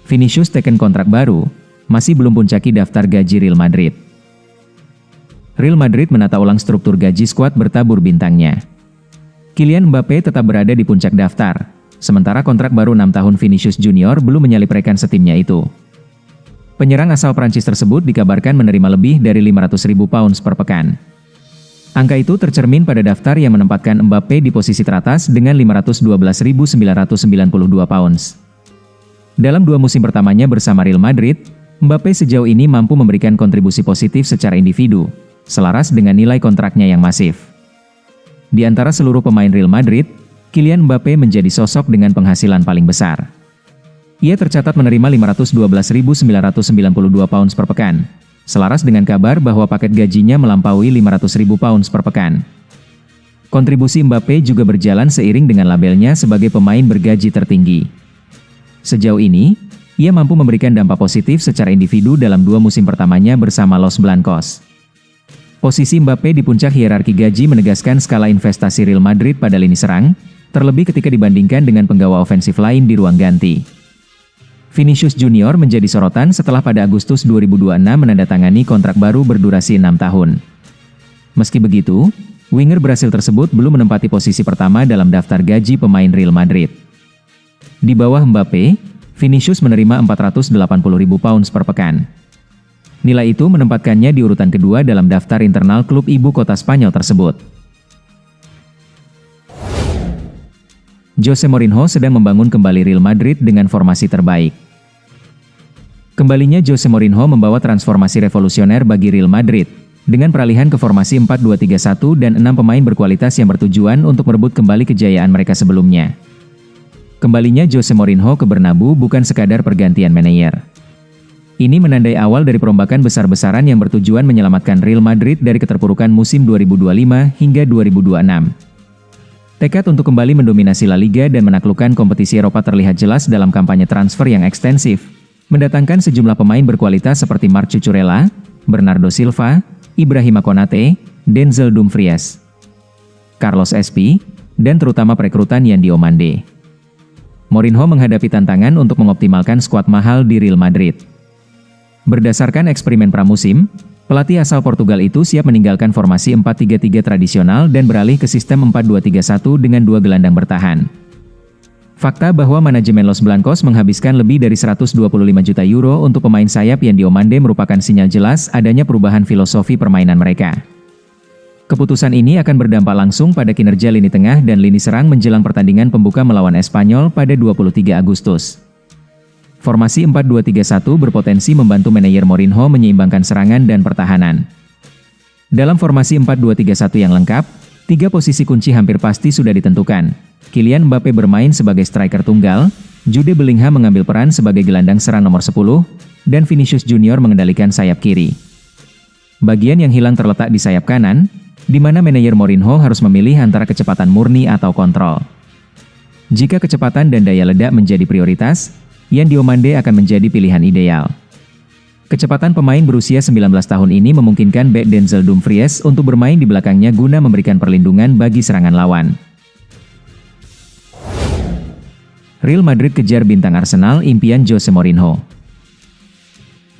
Vinicius teken kontrak baru, masih belum puncaki daftar gaji Real Madrid. Real Madrid menata ulang struktur gaji skuad bertabur bintangnya. Kylian Mbappe tetap berada di puncak daftar, sementara kontrak baru 6 tahun Vinicius Junior belum menyalip rekan setimnya itu. Penyerang asal Prancis tersebut dikabarkan menerima lebih dari 500.000 pounds per pekan. Angka itu tercermin pada daftar yang menempatkan Mbappe di posisi teratas dengan 512.992 pounds. Dalam 2 musim pertamanya bersama Real Madrid, Mbappe sejauh ini mampu memberikan kontribusi positif secara individu, selaras dengan nilai kontraknya yang masif. Di antara seluruh pemain Real Madrid, Kylian Mbappe menjadi sosok dengan penghasilan paling besar. Ia tercatat menerima 512.992 pounds per pekan, selaras dengan kabar bahwa paket gajinya melampaui 500.000 pounds per pekan. Kontribusi Mbappe juga berjalan seiring dengan labelnya sebagai pemain bergaji tertinggi. Sejauh ini, ia mampu memberikan dampak positif secara individu dalam 2 musim pertamanya bersama Los Blancos. Posisi Mbappe di puncak hierarki gaji menegaskan skala investasi Real Madrid pada lini serang, terlebih ketika dibandingkan dengan penggawa ofensif lain di ruang ganti. Vinicius Junior menjadi sorotan setelah pada Agustus 2026 menandatangani kontrak baru berdurasi 6 tahun. Meski begitu, winger Brasil tersebut belum menempati posisi pertama dalam daftar gaji pemain Real Madrid. Di bawah Mbappe, Vinicius menerima 480.000 pounds per pekan. Nilai itu menempatkannya di urutan kedua dalam daftar internal klub ibu kota Spanyol tersebut. Jose Mourinho sedang membangun kembali Real Madrid dengan formasi terbaik. Kembalinya Jose Mourinho membawa transformasi revolusioner bagi Real Madrid, dengan peralihan ke formasi 4-2-3-1 dan 6 pemain berkualitas yang bertujuan untuk merebut kembali kejayaan mereka sebelumnya. Kembalinya Jose Mourinho ke Bernabeu bukan sekadar pergantian manajer. Ini menandai awal dari perombakan besar-besaran yang bertujuan menyelamatkan Real Madrid dari keterpurukan musim 2025 hingga 2026. Tekad untuk kembali mendominasi La Liga dan menaklukkan kompetisi Eropa terlihat jelas dalam kampanye transfer yang ekstensif, mendatangkan sejumlah pemain berkualitas seperti Marc Cucurella, Bernardo Silva, Ibrahima Konate, Denzel Dumfries, Carlos Espi, dan terutama perekrutan Yan Diomande. Mourinho menghadapi tantangan untuk mengoptimalkan skuad mahal di Real Madrid. Berdasarkan eksperimen pramusim, pelatih asal Portugal itu siap meninggalkan formasi 4-3-3 tradisional dan beralih ke sistem 4-2-3-1 dengan 2 gelandang bertahan. Fakta bahwa manajemen Los Blancos menghabiskan lebih dari 125 juta euro untuk pemain sayap Yan Diomande merupakan sinyal jelas adanya perubahan filosofi permainan mereka. Keputusan ini akan berdampak langsung pada kinerja lini tengah dan lini serang menjelang pertandingan pembuka melawan Espanyol pada 23 Agustus. Formasi 4-2-3-1 berpotensi membantu manajer Mourinho menyeimbangkan serangan dan pertahanan. Dalam formasi 4-2-3-1 yang lengkap, 3 posisi kunci hampir pasti sudah ditentukan. Kylian Mbappe bermain sebagai striker tunggal, Jude Bellingham mengambil peran sebagai gelandang serang nomor 10, dan Vinicius Junior mengendalikan sayap kiri. Bagian yang hilang terletak di sayap kanan, di mana manajer Mourinho harus memilih antara kecepatan murni atau kontrol. Jika kecepatan dan daya ledak menjadi prioritas, Yan Diomande akan menjadi pilihan ideal. Kecepatan pemain berusia 19 tahun ini memungkinkan bek Denzel Dumfries untuk bermain di belakangnya guna memberikan perlindungan bagi serangan lawan. Real Madrid kejar bintang Arsenal impian Jose Mourinho.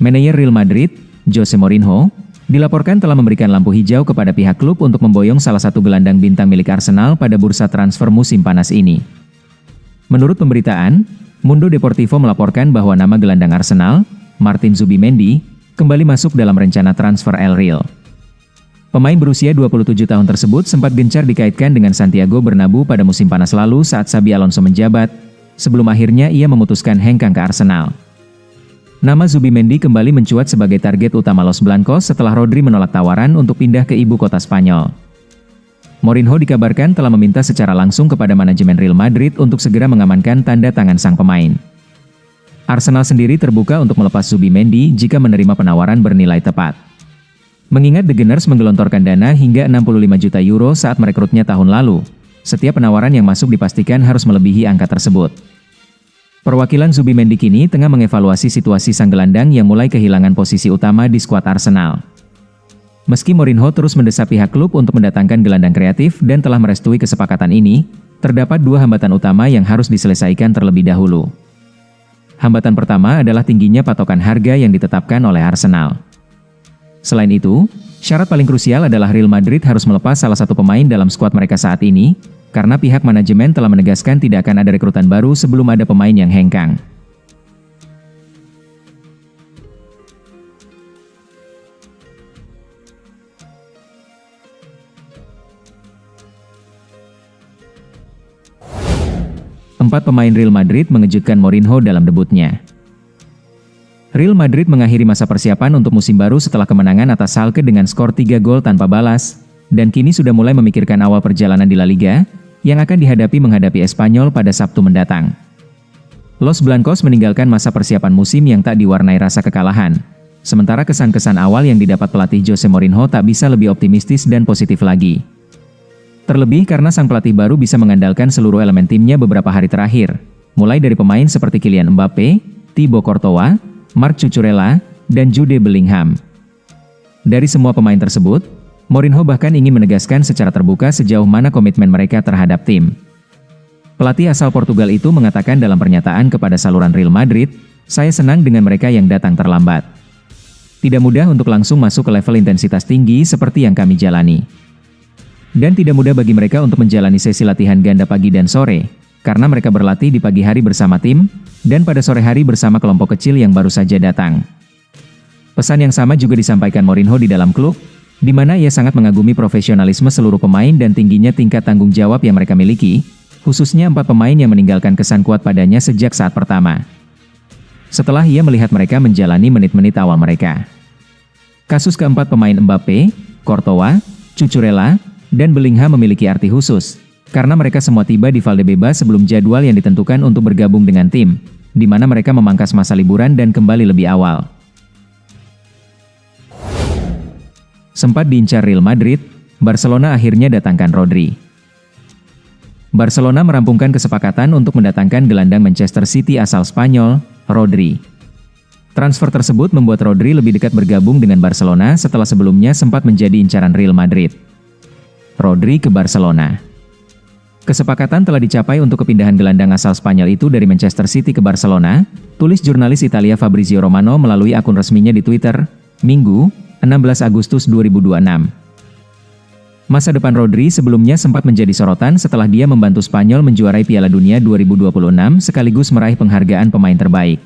Manajer Real Madrid, Jose Mourinho, dilaporkan telah memberikan lampu hijau kepada pihak klub untuk memboyong salah satu gelandang bintang milik Arsenal pada bursa transfer musim panas ini. Menurut pemberitaan, Mundo Deportivo melaporkan bahwa nama gelandang Arsenal, Martin Zubimendi, kembali masuk dalam rencana transfer El Real. Pemain berusia 27 tahun tersebut sempat gencar dikaitkan dengan Santiago Bernabeu pada musim panas lalu saat Xabi Alonso menjabat, sebelum akhirnya ia memutuskan hengkang ke Arsenal. Nama Zubimendi kembali mencuat sebagai target utama Los Blancos setelah Rodri menolak tawaran untuk pindah ke ibu kota Spanyol. Mourinho dikabarkan telah meminta secara langsung kepada manajemen Real Madrid untuk segera mengamankan tanda tangan sang pemain. Arsenal sendiri terbuka untuk melepas Zubimendi jika menerima penawaran bernilai tepat. Mengingat The Gunners menggelontorkan dana hingga 65 juta euro saat merekrutnya tahun lalu, setiap penawaran yang masuk dipastikan harus melebihi angka tersebut. Perwakilan Zubimendi kini tengah mengevaluasi situasi sang gelandang yang mulai kehilangan posisi utama di skuad Arsenal. Meski Mourinho terus mendesak pihak klub untuk mendatangkan gelandang kreatif dan telah merestui kesepakatan ini, terdapat 2 hambatan utama yang harus diselesaikan terlebih dahulu. Hambatan pertama adalah tingginya patokan harga yang ditetapkan oleh Arsenal. Selain itu, syarat paling krusial adalah Real Madrid harus melepas salah satu pemain dalam skuad mereka saat ini, karena pihak manajemen telah menegaskan tidak akan ada rekrutan baru sebelum ada pemain yang hengkang. Empat pemain Real Madrid mengejutkan Mourinho dalam debutnya. Real Madrid mengakhiri masa persiapan untuk musim baru setelah kemenangan atas Schalke dengan skor 3 gol tanpa balas, dan kini sudah mulai memikirkan awal perjalanan di La Liga, yang akan menghadapi Espanyol pada Sabtu mendatang. Los Blancos meninggalkan masa persiapan musim yang tak diwarnai rasa kekalahan, sementara kesan-kesan awal yang didapat pelatih Jose Mourinho tak bisa lebih optimistis dan positif lagi. Terlebih karena sang pelatih baru bisa mengandalkan seluruh elemen timnya beberapa hari terakhir, mulai dari pemain seperti Kylian Mbappe, Thibaut Courtois, Marc Cucurella, dan Jude Bellingham. Dari semua pemain tersebut, Mourinho bahkan ingin menegaskan secara terbuka sejauh mana komitmen mereka terhadap tim. Pelatih asal Portugal itu mengatakan dalam pernyataan kepada saluran Real Madrid, "Saya senang dengan mereka yang datang terlambat. Tidak mudah untuk langsung masuk ke level intensitas tinggi seperti yang kami jalani. Dan tidak mudah bagi mereka untuk menjalani sesi latihan ganda pagi dan sore, karena mereka berlatih di pagi hari bersama tim, dan pada sore hari bersama kelompok kecil yang baru saja datang." Pesan yang sama juga disampaikan Mourinho di dalam klub, di mana ia sangat mengagumi profesionalisme seluruh pemain dan tingginya tingkat tanggung jawab yang mereka miliki, khususnya 4 pemain yang meninggalkan kesan kuat padanya sejak saat pertama. Setelah ia melihat mereka menjalani menit-menit awal mereka. Kasus keempat pemain Mbappe, Courtois, Cucurella, dan Bellingham memiliki arti khusus, karena mereka semua tiba di Valdebebas sebelum jadwal yang ditentukan untuk bergabung dengan tim, di mana mereka memangkas masa liburan dan kembali lebih awal. Sempat diincar Real Madrid, Barcelona akhirnya datangkan Rodri. Barcelona merampungkan kesepakatan untuk mendatangkan gelandang Manchester City asal Spanyol, Rodri. Transfer tersebut membuat Rodri lebih dekat bergabung dengan Barcelona setelah sebelumnya sempat menjadi incaran Real Madrid. Rodri ke Barcelona. Kesepakatan telah dicapai untuk kepindahan gelandang asal Spanyol itu dari Manchester City ke Barcelona, tulis jurnalis Italia Fabrizio Romano melalui akun resminya di Twitter, Minggu, 16 Agustus 2026. Masa depan Rodri sebelumnya sempat menjadi sorotan setelah dia membantu Spanyol menjuarai Piala Dunia 2026 sekaligus meraih penghargaan pemain terbaik.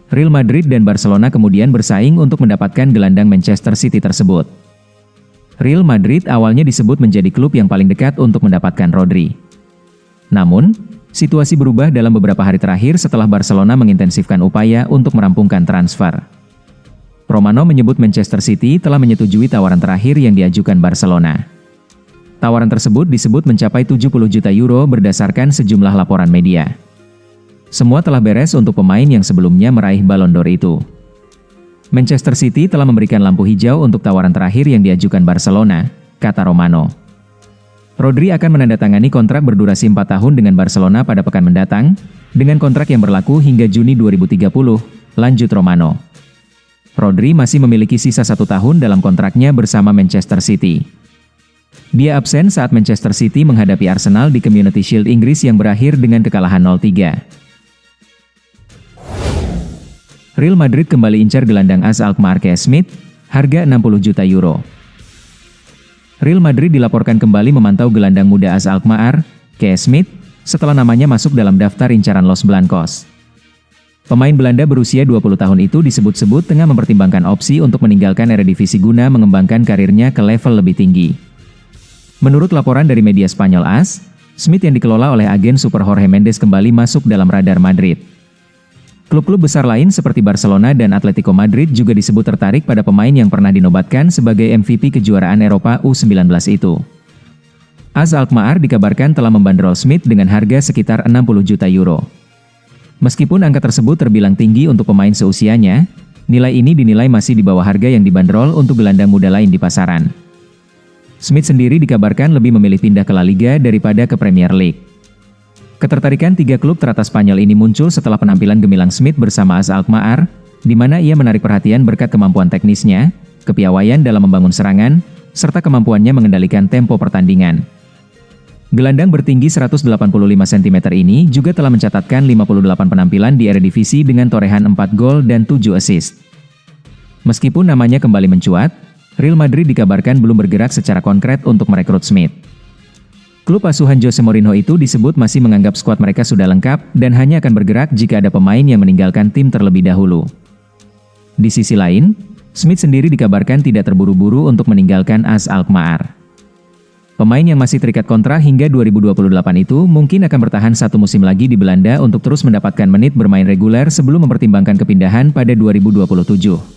Real Madrid dan Barcelona kemudian bersaing untuk mendapatkan gelandang Manchester City tersebut. Real Madrid awalnya disebut menjadi klub yang paling dekat untuk mendapatkan Rodri. Namun, situasi berubah dalam beberapa hari terakhir setelah Barcelona mengintensifkan upaya untuk merampungkan transfer. Romano menyebut Manchester City telah menyetujui tawaran terakhir yang diajukan Barcelona. Tawaran tersebut disebut mencapai 70 juta euro berdasarkan sejumlah laporan media. Semua telah beres untuk pemain yang sebelumnya meraih Ballon d'Or itu. Manchester City telah memberikan lampu hijau untuk tawaran terakhir yang diajukan Barcelona, kata Romano. Rodri akan menandatangani kontrak berdurasi 4 tahun dengan Barcelona pada pekan mendatang, dengan kontrak yang berlaku hingga Juni 2030, lanjut Romano. Rodri masih memiliki sisa 1 tahun dalam kontraknya bersama Manchester City. Dia absen saat Manchester City menghadapi Arsenal di Community Shield Inggris yang berakhir dengan kekalahan 0-3. Real Madrid kembali incar gelandang AS Alkmaar Kees Smit, harga 60 juta euro. Real Madrid dilaporkan kembali memantau gelandang muda AS Alkmaar, Kees Smit, setelah namanya masuk dalam daftar incaran Los Blancos. Pemain Belanda berusia 20 tahun itu disebut-sebut tengah mempertimbangkan opsi untuk meninggalkan Eredivisie guna mengembangkan karirnya ke level lebih tinggi. Menurut laporan dari media Spanyol AS, Smit yang dikelola oleh agen super Jorge Mendes kembali masuk dalam radar Madrid. Klub-klub besar lain seperti Barcelona dan Atletico Madrid juga disebut tertarik pada pemain yang pernah dinobatkan sebagai MVP kejuaraan Eropa U19 itu. AS Alkmaar dikabarkan telah membandrol Smit dengan harga sekitar 60 juta euro. Meskipun angka tersebut terbilang tinggi untuk pemain seusianya, nilai ini dinilai masih di bawah harga yang dibanderol untuk gelandang muda lain di pasaran. Smit sendiri dikabarkan lebih memilih pindah ke La Liga daripada ke Premier League. Ketertarikan 3 klub teratas Spanyol ini muncul setelah penampilan gemilang Smit bersama AS Alkmaar, di mana ia menarik perhatian berkat kemampuan teknisnya, kepiawaian dalam membangun serangan, serta kemampuannya mengendalikan tempo pertandingan. Gelandang bertinggi 185 cm ini juga telah mencatatkan 58 penampilan di Eredivisie dengan torehan 4 gol dan 7 assist. Meskipun namanya kembali mencuat, Real Madrid dikabarkan belum bergerak secara konkret untuk merekrut Smith. Klub asuhan Jose Mourinho itu disebut masih menganggap skuad mereka sudah lengkap dan hanya akan bergerak jika ada pemain yang meninggalkan tim terlebih dahulu. Di sisi lain, Smith sendiri dikabarkan tidak terburu-buru untuk meninggalkan AS Alkmaar. Pemain yang masih terikat kontrak hingga 2028 itu mungkin akan bertahan satu musim lagi di Belanda untuk terus mendapatkan menit bermain reguler sebelum mempertimbangkan kepindahan pada 2027.